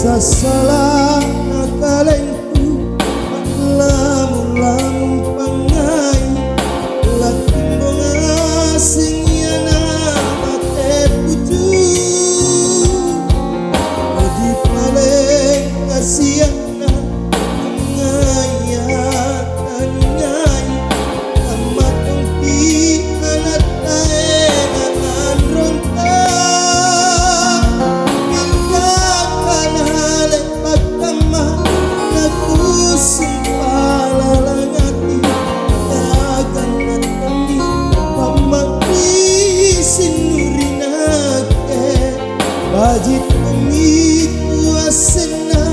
salah nakalengku lamun pangai lakin bunga sing yana mate puju di paling kasihan ngayat anyai amat tumpi anak taengan ronta minggakan halik pagkama nagusumpalalangati dagan at kami pamatri sinurinake bajit kami kuasena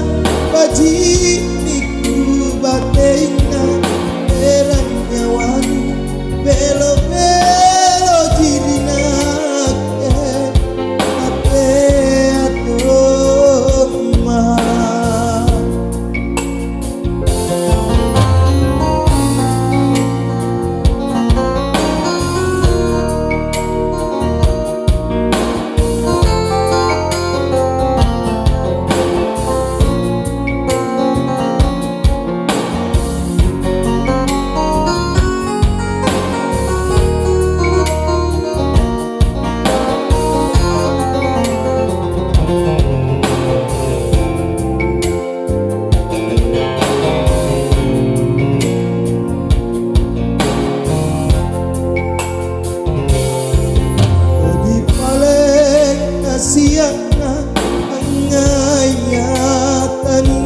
bajit niku batena erang nyawani belo-belo jirinake ate atoma. Siana angayatan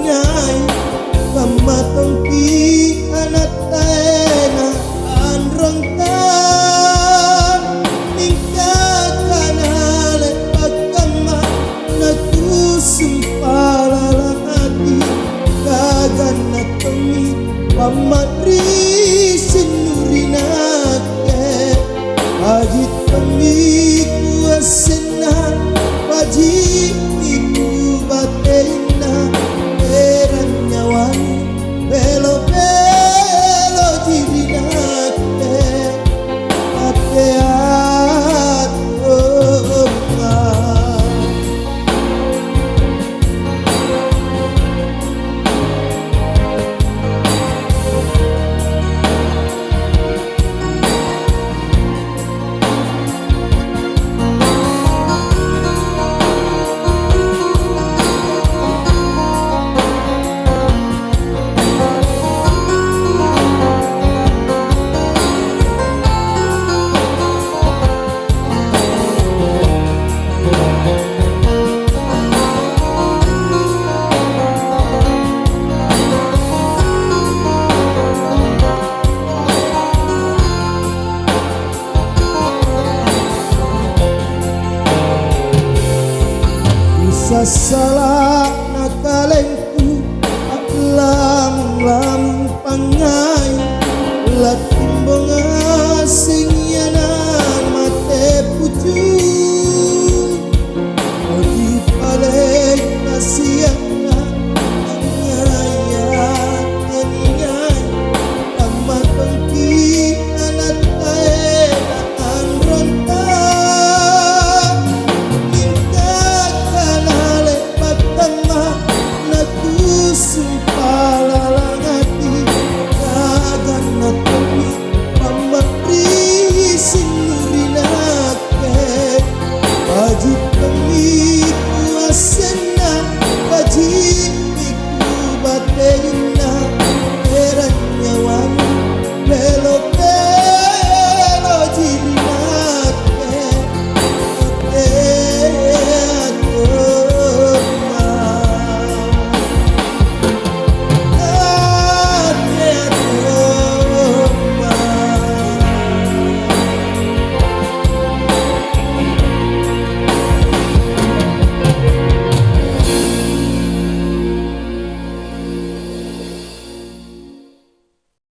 nyai kamatong pi anak taena anrongkan ningkakan halik pagkama nagusumparala hati kagan na kami pamatri sinurinake ajit kami kuasena wajib ibu batena eran nyawani belo-belo jirinake ate atoma. Salah nakalengku lamun pangai lakin bunga sing